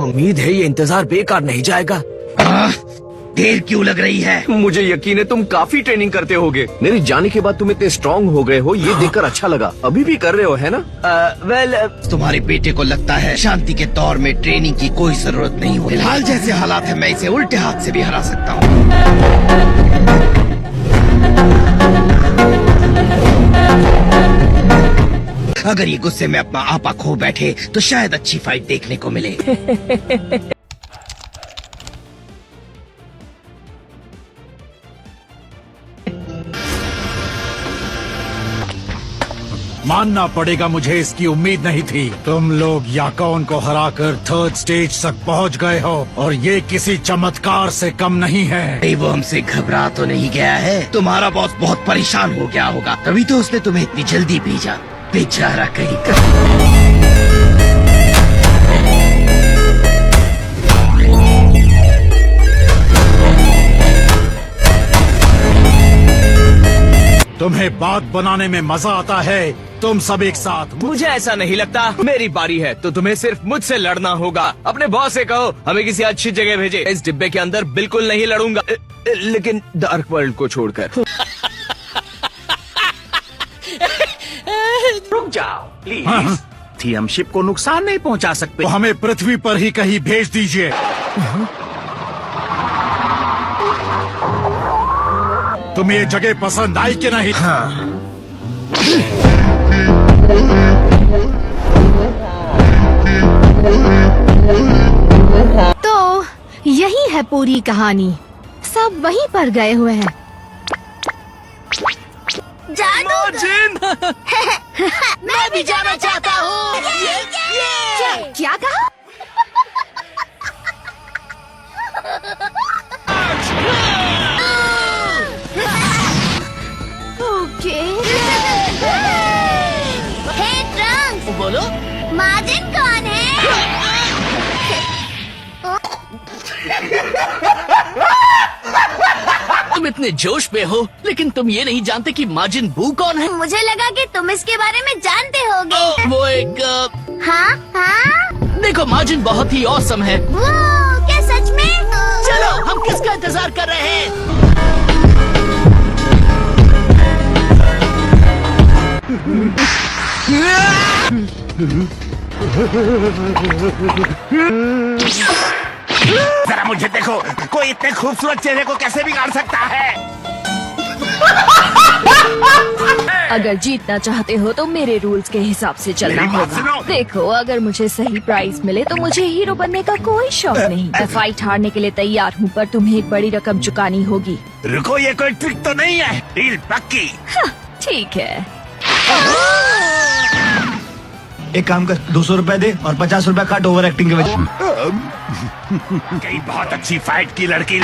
उम्मीद है ये इंतजार बेकार नहीं जाएगा। देर क्यों लग रही है? मुझे यकीन है तुम काफी ट्रेनिंग करते होगे। मेरे जाने के बाद तुम इतने स्ट्रांग हो गए हो, ये देखकर अच्छा लगा। अभी भी कर रहे हो, है ना? वेल तुम्हारे बेटे को लगता है शांति के दौर में ट्रेनिंग की कोई जरूरत नहीं होती। फिलहाल जैसे हालात है, मैं इसे उल्टे हाथ से भी हरा सकता हूँ। अगर ये गुस्से में अपना आपा खो बैठे तो शायद अच्छी फाइट देखने को मिले। मानना पड़ेगा, मुझे इसकी उम्मीद नहीं थी। तुम लोग याकॉन को हराकर 3rd स्टेज तक पहुंच गए हो और ये किसी चमत्कार से कम नहीं है। नहीं, वो हमसे घबरा तो नहीं गया है। तुम्हारा बॉस बहुत परेशान हो गया होगा, तभी तो उसने तुम्हें इतनी जल्दी भेजा। बेचारा कहीं का। तुम्हें बात बनाने में मजा आता है, तुम सब एक साथ। मुझे ऐसा नहीं लगता। मेरी बारी है तो तुम्हें सिर्फ मुझसे लड़ना होगा। अपने बॉस से कहो हमें किसी अच्छी जगह भेजे। इस डिब्बे के अंदर बिल्कुल नहीं लड़ूंगा, लेकिन डार्क वर्ल्ड को छोड़कर। रुक जाओ प्लीज। थी हम शिप को नुकसान नहीं पहुंचा सकते। तो हमें पृथ्वी पर ही कहीं भेज दीजिए। तुम्हें ये जगह पसंद आई कि नहीं? तो यही है पूरी कहानी। सब वहीं पर गए हुए हैं। मैं भी जाना चाहता हूँ। क्या कहा? ओके। हे ट्रंक्स, बोलो। माजिन कौन है? तुम इतने जोश में हो, लेकिन तुम ये नहीं जानते कि माजिन बू कौन है। मुझे लगा कि तुम इसके बारे में जानते होगे। वो एक हाँ हाँ। देखो, माजिन बहुत ही औसम है। वो क्या सच में? चलो, हम किसका इंतजार कर रहे हैं? जरा मुझे देखो, कोई इतने खूबसूरत चेहरे को कैसे बिगाड़ सकता है? अगर जीतना चाहते हो तो मेरे रूल्स के हिसाब से चलना मेरी बात होगा। सुनो। देखो, अगर मुझे सही प्राइस मिले तो मुझे हीरो बनने का कोई शौक नहीं। मैं फाइट हारने के लिए तैयार हूँ, पर तुम्हें एक बड़ी रकम चुकानी होगी। रुको, ये कोई ट्रिक तो नहीं है। डील पक्की। ठीक है। एक काम कर, 200 रुपए दे और 50 रुपए काट ओवर एक्टिंग के वजह। कई बहुत अच्छी फाइट की लड़की।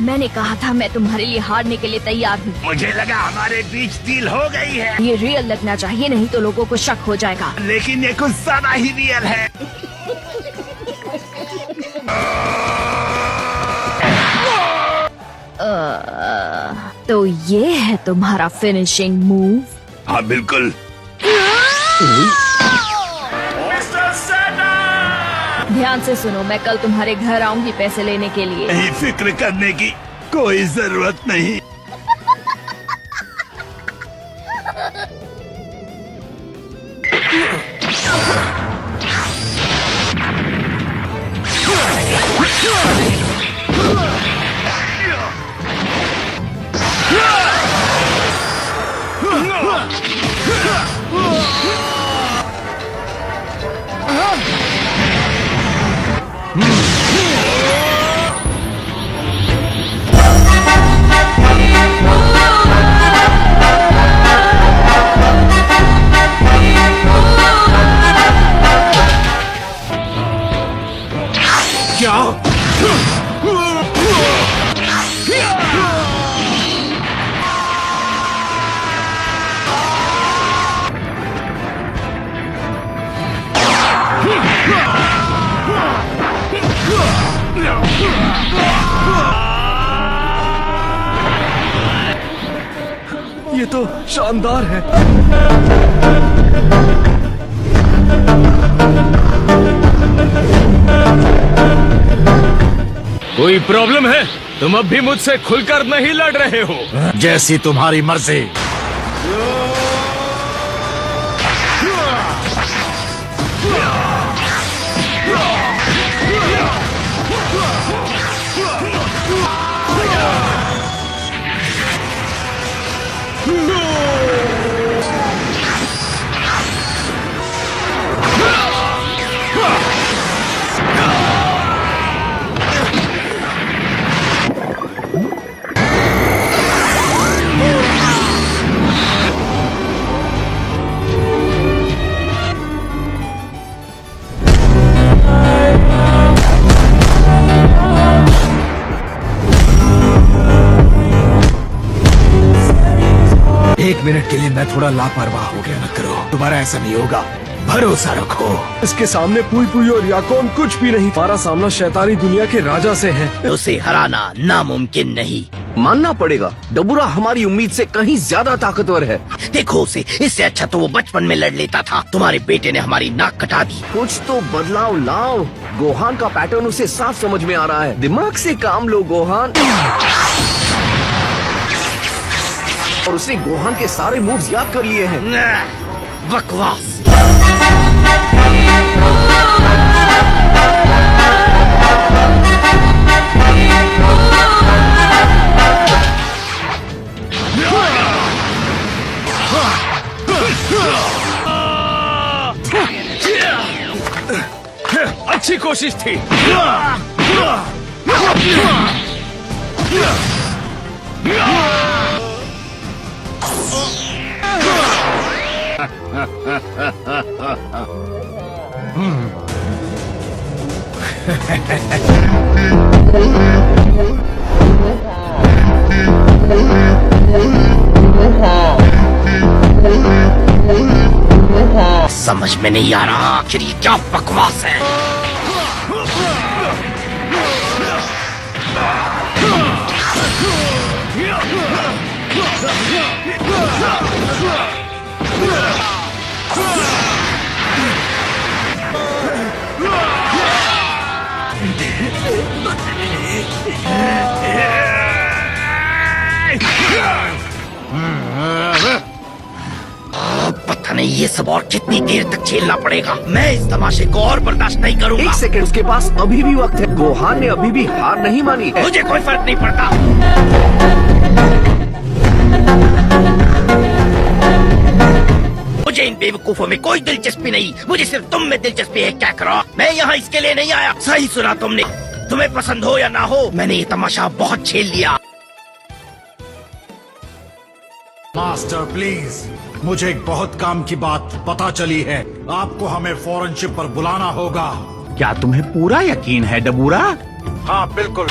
मैंने कहा था मैं तुम्हारे लिए हारने के लिए तैयार हूँ। मुझे लगा हमारे बीच डील हो गई है, ये रियल लगना चाहिए, नहीं तो लोगों को शक हो जाएगा। लेकिन ये कुछ ज्यादा ही रियल है। तो ये है तुम्हारा फिनिशिंग मूव? हाँ बिल्कुल। ध्यान से सुनो, मैं कल तुम्हारे घर आऊंगी पैसे लेने के लिए। नहीं, फिक्र करने की कोई जरूरत नहीं। शानदार है। कोई प्रॉब्लम है? तुम अब भी मुझसे खुलकर नहीं लड़ रहे हो। जैसी तुम्हारी मर्जी। एक मिनट के लिए मैं थोड़ा लापरवाह हो गया, मत करो। दोबारा ऐसा नहीं होगा, भरोसा रखो। इसके सामने पुई पुई और याकोन कुछ भी नहीं। हमारा सामना शैतानी दुनिया के राजा से है। उसे हराना नामुमकिन नहीं। मानना पड़ेगा, डबूरा हमारी उम्मीद से कहीं ज्यादा ताकतवर है। देखो उसे, इससे अच्छा तो वो बचपन में लड़ लेता था। तुम्हारे बेटे ने हमारी नाक कटा दी। कुछ तो बदलाव लाओ। गोहान का पैटर्न उसे साफ समझ में आ रहा है। दिमाग से काम लो गोहान। और उसने गोहान के सारे मूव्स याद कर लिए हैं। बकवास। अच्छी कोशिश थी। समझ में नहीं आ रहा आखिर ये क्या बकवास है। पता नहीं ये सब और कितनी देर तक झेलना पड़ेगा। मैं इस तमाशे को और बर्दाश्त नहीं करूंगा। एक सेकंड, उसके पास अभी भी वक्त है। गोहान ने अभी भी हार नहीं मानी है। मुझे कोई फर्क नहीं पड़ता। मुझे इन बेवकूफों में कोई दिलचस्पी नहीं। मुझे सिर्फ तुम में दिलचस्पी है। क्या करो, मैं यहाँ इसके लिए नहीं आया। सही सुना तुमने। तुम्हें पसंद हो या ना हो, मैंने ये तमाशा बहुत झेल लिया। मास्टर प्लीज, मुझे एक बहुत काम की बात पता चली है। आपको हमें फौरन शिप पर बुलाना होगा। क्या तुम्हें पूरा यकीन है डबूरा? हाँ बिल्कुल।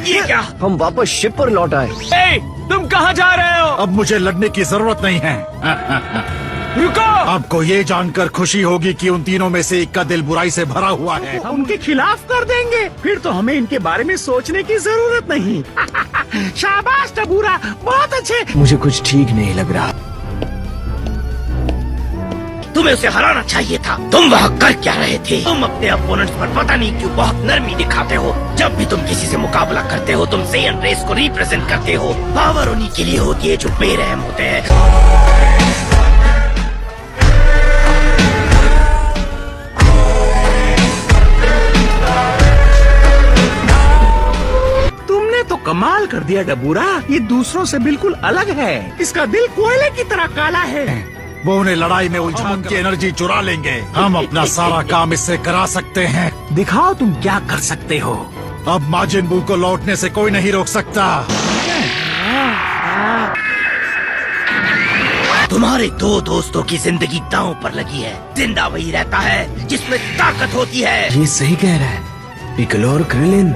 ये क्या? हम वापस शिप पर लौट आए। ए, तुम कहाँ जा रहे हो? अब मुझे लड़ने की जरूरत नहीं है। रुको। आपको ये जानकर खुशी होगी कि उन तीनों में से एक का दिल बुराई से भरा हुआ है। हम उनके खिलाफ कर देंगे, फिर तो हमें इनके बारे में सोचने की जरूरत नहीं। शाबाश डबूरा, बहुत अच्छे। मुझे कुछ ठीक नहीं लग रहा। तुम्हें उसे हराना चाहिए था। तुम वहाँ कर क्या रहे थे? तुम अपने अपोनेंट्स पर पता नहीं क्यों बहुत नरमी दिखाते हो। जब भी तुम किसी से मुकाबला करते हो, तुम ज़ेयन रेस को रिप्रेजेंट करते हो। पावर उन्हीं के लिए होती है जो बेरहम होते हैं। तुमने तो कमाल कर दिया डबूरा। ये दूसरों से बिल्कुल अलग है। इसका दिल कोयले की तरह काला है। वो उन्हें लड़ाई में उलझान की एनर्जी चुरा लेंगे। हम अपना सारा काम इससे करा सकते हैं। दिखाओ तुम क्या कर सकते हो। अब माजिन बू को लौटने से कोई नहीं रोक सकता। तुम्हारे दो दोस्तों की जिंदगी दांव पर लगी है। जिंदा वही रहता है जिसमें ताकत होती है। ये सही कह रहा है। पिकलो और क्रिलिन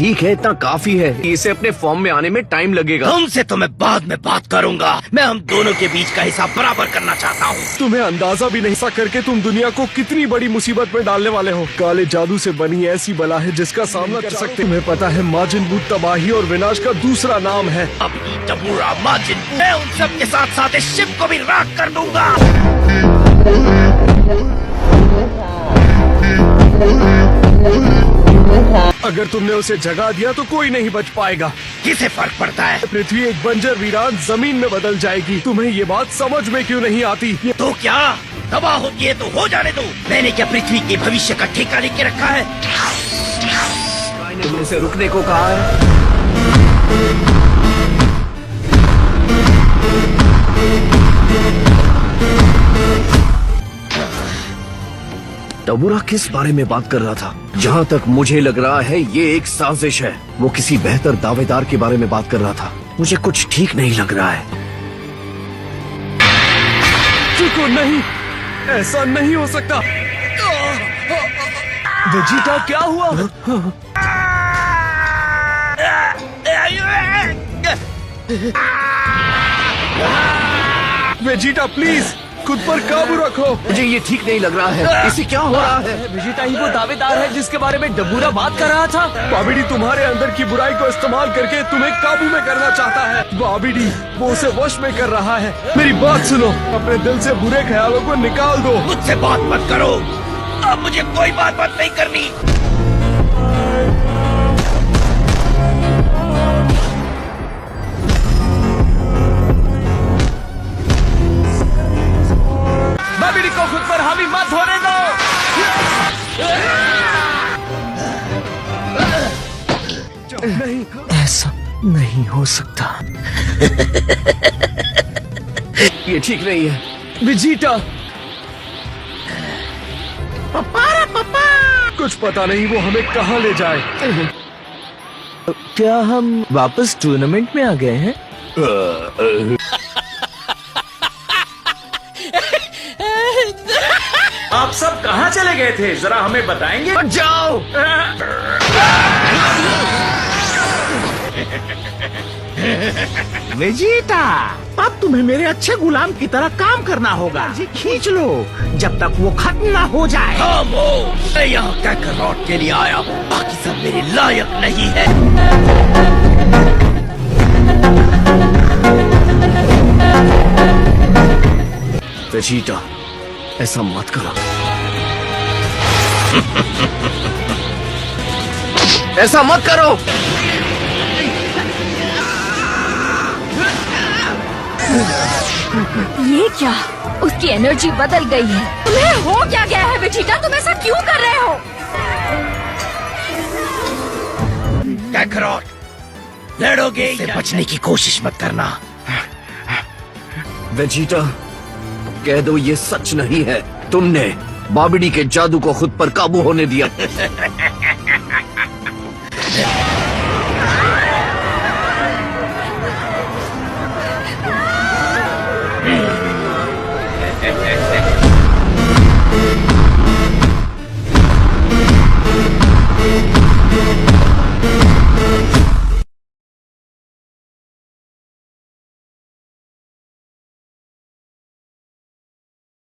ठीक है, इतना काफी है। इसे अपने फॉर्म में आने में टाइम लगेगा। तुमसे तो मैं बाद में बात करूंगा। मैं हम दोनों के बीच का हिसाब बराबर करना चाहता हूँ। तुम्हें अंदाजा भी नहीं सा करके तुम दुनिया को कितनी बड़ी मुसीबत में डालने वाले हो। काले जादू से बनी ऐसी बला है जिसका सामना कर सकते। तुम्हें पता है माजिन बू तबाही और विनाश का दूसरा नाम है। अपनी डबूरा माजिन, मैं उन सब के साथ साथ इस शिप को भी राख कर दूंगा। अगर तुमने उसे जगा दिया तो कोई नहीं बच पाएगा। किसे फर्क पड़ता है? पृथ्वी एक बंजर वीरान जमीन में बदल जाएगी। तुम्हें ये बात समझ में क्यों नहीं आती? तो क्या तबाह होती है तो हो जाने दो। मैंने क्या पृथ्वी के भविष्य का ठेका लेके रखा है? तुमने उसे रुकने को कहा है। टबूरा किस बारे में बात कर रहा था? जहाँ तक मुझे लग रहा है ये एक साजिश है। वो किसी बेहतर दावेदार के बारे में बात कर रहा था। मुझे कुछ ठीक नहीं लग रहा है। चिको नहीं, ऐसा नहीं हो सकता। वेजिटा क्या हुआ? वेजिटा प्लीज खुद पर काबू रखो। मुझे ये ठीक नहीं लग रहा है। इसे क्या हो रहा है? वेजिटा ही वो दावेदार है जिसके बारे में डबूरा बात कर रहा था। बाबिडी तुम्हारे अंदर की बुराई को इस्तेमाल करके तुम्हें काबू में करना चाहता है। बाबिडी वो उसे वश में कर रहा है। मेरी बात सुनो, अपने दिल से बुरे ख्यालों को निकाल दो। मुझसे बात मत करो। अब मुझे कोई बात नहीं करनी। बाबिडी को खुद पर हावी मत होने दो। नहीं, ऐसा नहीं हो सकता। ये ठीक नहीं है। वेजिटा कुछ पता नहीं वो हमें कहाँ ले जाए। क्या हम वापस टूर्नामेंट में आ गए हैं? आप सब कहाँ चले गए थे, जरा हमें बताएंगे? जाओ। वेजिटा, अब तुम्हें मेरे अच्छे गुलाम की तरह काम करना होगा। खींच लो जब तक वो खत्म ना हो जाए। खामोश, मैं यहाँ कैकरॉट के लिए आया, बाकी सब मेरे लायक नहीं है। वेजिटा ऐसा मत करो। ऐसा मत करो। ये क्या? उसकी एनर्जी बदल गई है। तुम्हें हो क्या गया है वेजिटा? तुम ऐसा क्यों कर रहे हो? कैकरॉट, लड़ोगे? इससे बचने की कोशिश मत करना। वेजिटा कह दो ये सच नहीं है। तुमने बाबिडी के जादू को खुद पर काबू होने दिया।